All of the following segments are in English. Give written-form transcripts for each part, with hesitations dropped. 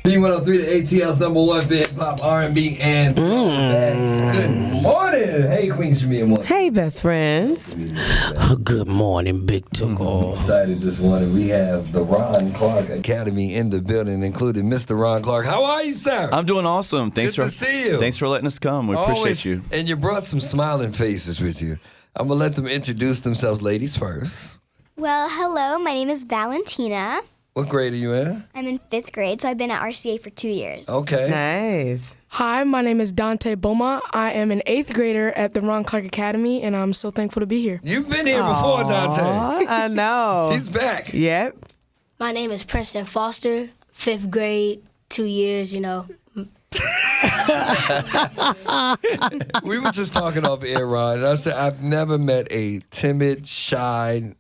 B103 to ATL's number one for hip-hop, R&B, and throwbacks. Good morning. Hey, Queen Shamia Moore. Hey, best friends. Good morning, Big Tuckle. Excited this morning. We have the Ron Clark Academy in the building, including Mr. Ron Clark. How are you, sir? I'm doing awesome. Good to see you. Thanks for letting us come. We appreciate you. And you brought some smiling faces with you. I'm going to let them introduce themselves. Ladies first. Well, hello. My name is Valentina. What grade are you in? I'm in 5th grade, so I've been at RCA for 2 years. Okay. Nice. Hi, my name is Dante Boma. I am an 8th grader at the Ron Clark Academy, and I'm so thankful to be here. You've been here before, Dante. I know. He's back. Yep. My name is Princeton Foster, 5th grade, 2 years, We were just talking off air, Ron, and I said I've never met a timid, shy,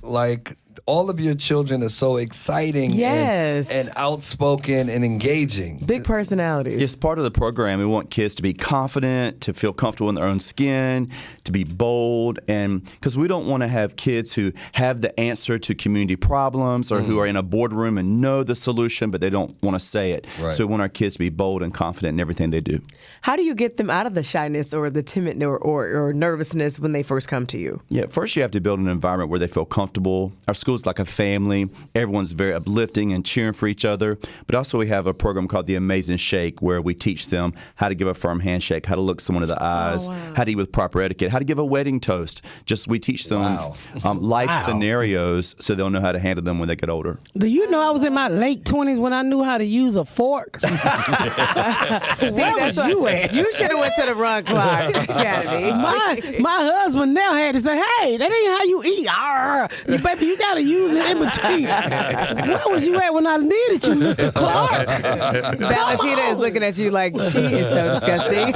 like all of your children are so exciting and outspoken and engaging. Big personalities. It's part of the program. We want kids to be confident, to feel comfortable in their own skin, to be bold, and because we don't want to have kids who have the answer to community problems or who are in a boardroom and know the solution, but they don't want to say it. Right. So we want our kids to be bold and confident in everything they do. How do you get them out of the shyness or the timid or nervousness when they first come to you? Yeah, first you have to build an environment where they feel comfortable. Our school's like a family. Everyone's very uplifting and cheering for each other. But also we have a program called The Amazing Shake where we teach them how to give a firm handshake, how to look someone in the eyes, how to eat with proper etiquette, how to give a wedding toast. We teach them life scenarios so they'll know how to handle them when they get older. Do you know I was in my late 20s when I knew how to use a fork? See, that's you at? You should have went to the Ron Clark Academy. My husband now had to say, hey, that ain't how you eat. Baby, you got to use it in between. Where was you at when I needed you, Mr. Clark? Valentina is looking at you like she is so disgusting.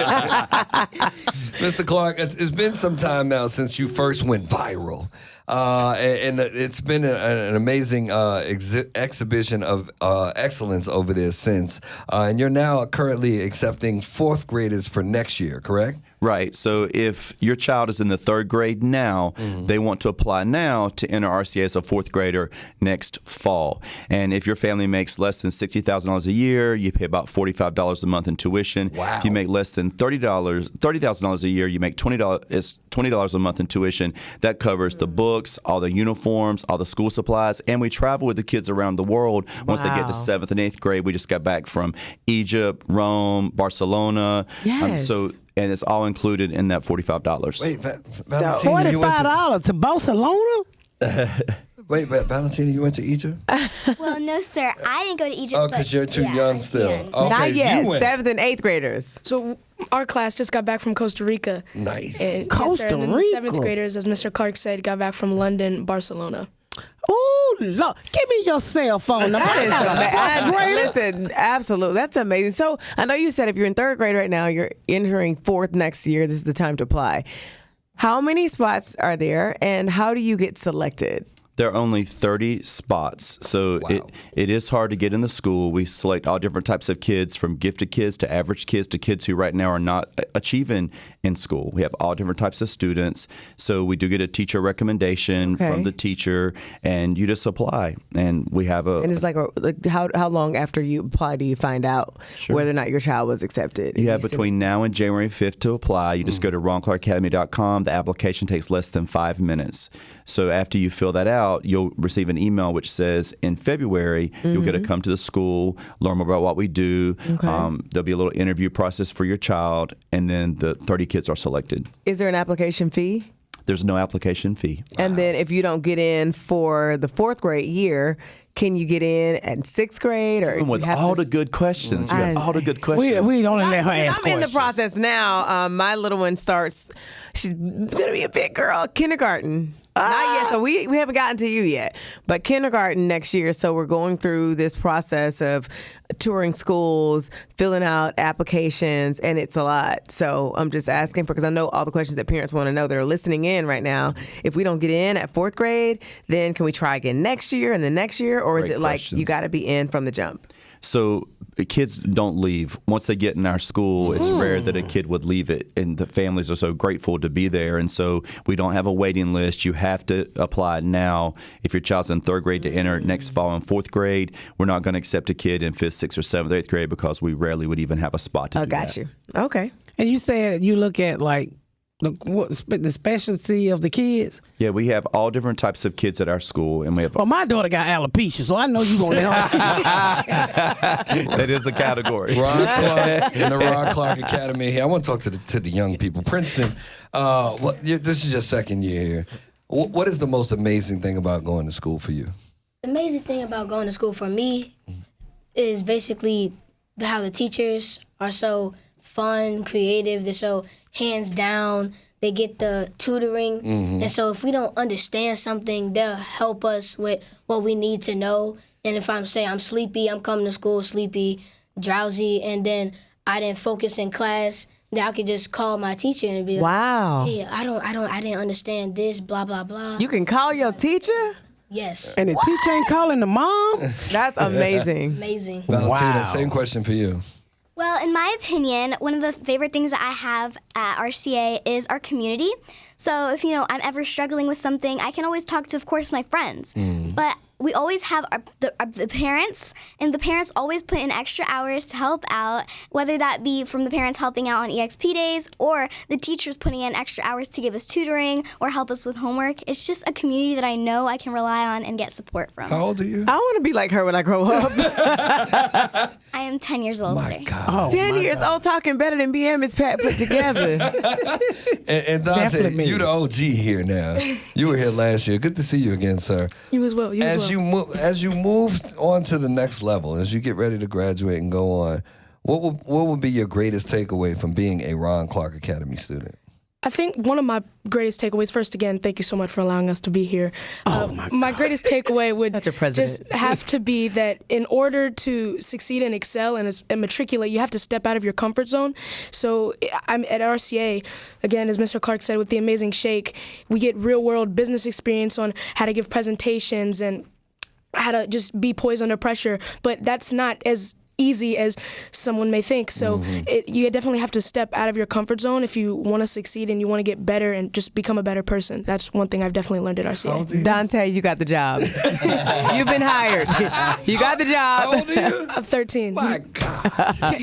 Mr. Clark, it's been some time now since you first went viral. And it's been an amazing exhibition of excellence over there since. And you're now currently accepting 4th graders for next year, correct? Right. So if your child is in the 3rd grade now, they want to apply now to enter RCA as a 4th grader next fall. And if your family makes less than $60,000 a year, you pay about $45 a month in tuition. Wow. If you make less than $30,000 a year, you make $20 a month in tuition. That covers the books, all the uniforms, all the school supplies, and we travel with the kids around the world. Once they get to 7th and 8th grade, we just got back from Egypt, Rome, Barcelona. Yes. And it's all included in that $45. Wait, Valentina, $45 to Barcelona? Wait, Valentina, you went to Egypt? Well, no, sir. I didn't go to Egypt. Oh, because you're too young still. Yeah. Okay, Not yet. you went. 7th and 8th graders. So our class just got back from Costa Rica. Nice. And, Costa and then the Rica? 7th graders, as Mr. Clark said, got back from London, Barcelona. Oh, Lord. Give me your cell phone number. Listen, absolutely. That's amazing. So I know you said if you're in 3rd grade right now, you're entering 4th next year, this is the time to apply. How many spots are there and how do you get selected? There are only 30 spots, so it is hard to get in the school. We select all different types of kids, from gifted kids to average kids to kids who right now are not achieving in school. We have all different types of students, so we do get a teacher recommendation from the teacher, and you just apply. And we have And it's like how long after you apply do you find out whether or not your child was accepted? You have between now and January 5th to apply. You just go to ronclarkacademy.com. The application takes less than 5 minutes. So after you fill that out, you'll receive an email which says in February you'll get to come to the school, learn more about what we do. There'll be a little interview process for your child, and then the 30 kids are selected. Is there an application fee? There's no application fee. And then if you don't get in for the 4th grade year, can you get in at 6th grade? Or With all the good questions. You have all the good questions. We don't let her ask I'm in the questions. process now. My little one starts, she's going to be a big girl, kindergarten. Not yet, so we haven't gotten to you yet, but kindergarten next year. So we're going through this process of touring schools, filling out applications, and it's a lot. So I'm just asking because I know all the questions that parents want to know that are listening in right now. If we don't get in at 4th grade, then can we try again next year and the next year, or is it like you got to be in from the jump? So kids don't leave. Once they get in our school, it's rare that a kid would leave it, and the families are so grateful to be there. And so we don't have a waiting list. You have to apply now. If your child's in 3rd grade to enter next fall in 4th grade, we're not going to accept a kid in 5th, 6th, or 7th, 8th grade because we rarely would even have a spot to do got that. you. Okay. And you said you look at like the specialty of the kids. Yeah, we have all different types of kids at our school, and we have. Well, my daughter got alopecia, so I know you gonna help. That is a category. Ron Clark in the Ron Clark Academy here. I want to talk to the young people. Princeton, this is your 2nd year here. What is the most amazing thing about going to school for you? The amazing thing about going to school for me is basically how the teachers are so fun, creative. They're so hands down. They get the tutoring. And so if we don't understand something, they'll help us with what we need to know. And if I'm sleepy, I'm coming to school sleepy, drowsy, and then I didn't focus in class, then I could just call my teacher and be like, Wow. hey, I didn't understand this, blah, blah, blah. You can call your teacher? Yes. And the teacher ain't calling the mom. That's amazing. Amazing. Valentina, Wow. same question for you. Well, in my opinion, one of the favorite things that I have at RCA is our community. So if, I'm ever struggling with something, I can always talk to, of course, my friends. But we always have the parents, and the parents always put in extra hours to help out, whether that be from the parents helping out on EXP days or the teachers putting in extra hours to give us tutoring or help us with homework. It's just a community that I know I can rely on and get support from. How old are you? I want to be like her when I grow up. I am 10 years old, sir. My God. 10 years old, talking better than BM is Pat put together. And Dante, Definitely me. you the OG here now. You were here last year. Good to see you again, sir. You as well. As you move on to the next level, as you get ready to graduate and go on, what would be your greatest takeaway from being a Ron Clark Academy student? I think one of my greatest takeaways, first again, thank you so much for allowing us to be here. My greatest takeaway would Such a president. just have to be that in order to succeed and excel and matriculate, you have to step out of your comfort zone. So I'm at RCA, again, as Mr. Clark said, with the Amazing Shake, we get real world business experience on how to give presentations and how to just be poised under pressure. But that's not as easy as someone may think. So you definitely have to step out of your comfort zone if you want to succeed and you want to get better and just become a better person. That's one thing I've definitely learned at RCA. Dante, you got the job. You've been hired. You got the job. How old are you? I'm 13. My God.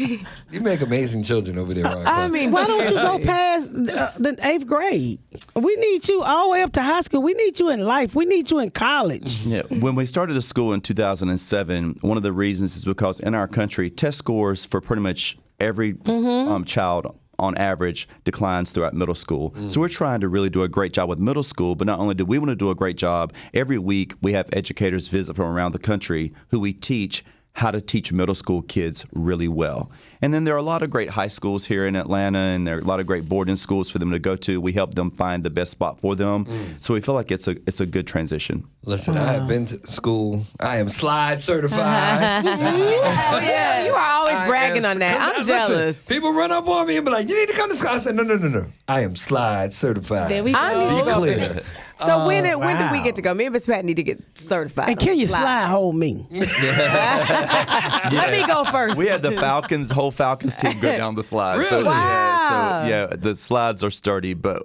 You make amazing children over there, Ron Clark. I mean, Why don't you go past the 8th grade? We need you all the way up to high school. We need you in life. We need you in college. Yeah, when we started the school in 2007, one of the reasons is because in our country, test scores for pretty much every child on average declines throughout middle school. So we're trying to really do a great job with middle school, but not only do we want to do a great job, every week we have educators visit from around the country who we teach how to teach middle school kids really well. And then there are a lot of great high schools here in Atlanta, and there are a lot of great boarding schools for them to go to. We help them find the best spot for them. So we feel like it's a good transition. Listen, I have been to school. I am slide certified. oh, yeah. You are always bragging on that. I'm Listen, jealous. people run up on me and be like, you need to come to school. I said, no. I am slide certified. There we go. I need to Be go. clear. So when do we wow. get to go? Me and Miss Pat need to get certified. And can on you slide. slide hold me? Let me go first. We had the whole Falcons team go down the slide. So, Really? Wow. the slides are sturdy, but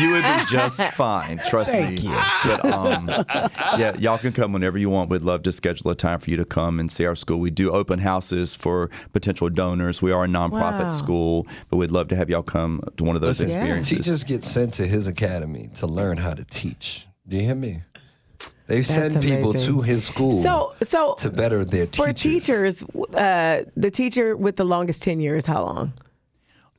you would be just fine. Trust Thank me. you. But y'all can come whenever you want. We'd love to schedule a time for you to come and see our school. We do open houses for potential donors. We are a nonprofit Wow. school, but we'd love to have y'all come to one of those Listen, experiences. teachers get sent to his academy to learn how to teach. Do you hear me? They send people amazing. to his school So to better their teachers. for teachers, the teacher with the longest tenure is how long?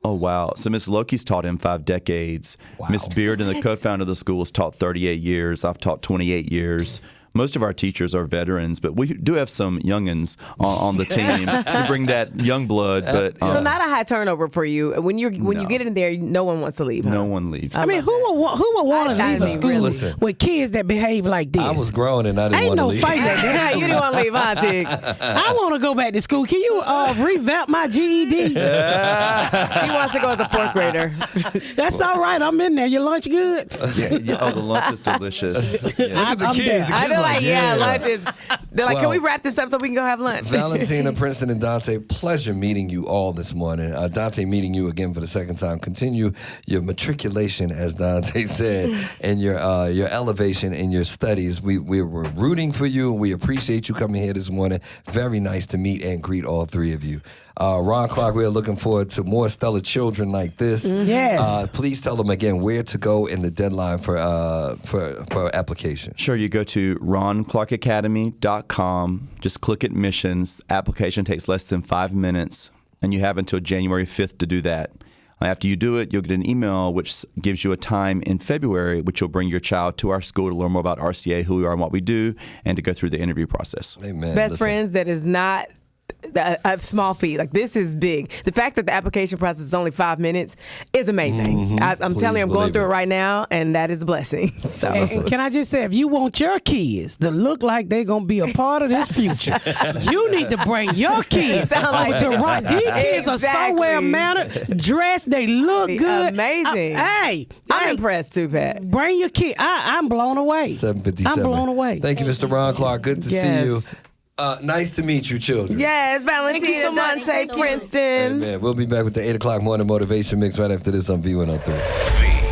Oh, wow. So Miss Loki's taught in 5 decades. Miss Bearden, the co-founder of the school, has taught 38 years. I've taught 28 years. Most of our teachers are veterans, but we do have some youngins on the team. We bring that young blood, but So not a high turnover for you. When you get in there, no one wants to leave. Huh? no one leaves. I mean, who would want to I leave a mean, school really. with kids that behave like this? I was grown and I didn't Ain't want to no leave. fighting at that. You didn't want to leave, huh, Tig? I want to go back to school. Can you revamp my GED? She wants to go as a 4th grader. That's all right. I'm in there. Your lunch good? Yeah, oh, the lunch is delicious. Yeah. Look at the I'm kids. there. The I kids feel like, lunch is They're like, Well, can we wrap this up so we can go have lunch? Valentina, Princeton, and Dante, pleasure meeting you all this morning. Dante, meeting you again for the second time. Continue your matriculation, as Dante said, and your elevation in your studies. We were rooting for you, and we appreciate you coming here this morning. Very nice to meet and greet all three of you. Ron Clark, we're looking forward to more stellar children like this. Yes. Please tell them again where to go in the deadline for application. Sure, you go to ronclarkacademy.com. Just click admissions. Application takes less than 5 minutes, and you have until January 5th to do that. After you do it, you'll get an email which gives you a time in February, which will bring your child to our school to learn more about RCA, who we are and what we do, and to go through the interview process. Amen. Best friends, that is not a small feat. Like, this is big. The fact that the application process is only 5 minutes is amazing. I'm telling you, I'm going through it right now, and that is a blessing. So, And can I just say, if you want your kids to look like they're going to be a part of this future, you need to bring your kids over to Ron. These kids are so well mannered, dressed, they look good. Amazing. I'm impressed too, Pat. Bring your kid. I'm blown away. 7:57. I'm blown away. Thank you, Mr. Ron Clark. Good to see you. Nice to meet you, children. Yes, Valentina, Thank you so much. Dante, Princeton. Amen. We'll be back with the 8 o'clock morning motivation mix right after this on V103.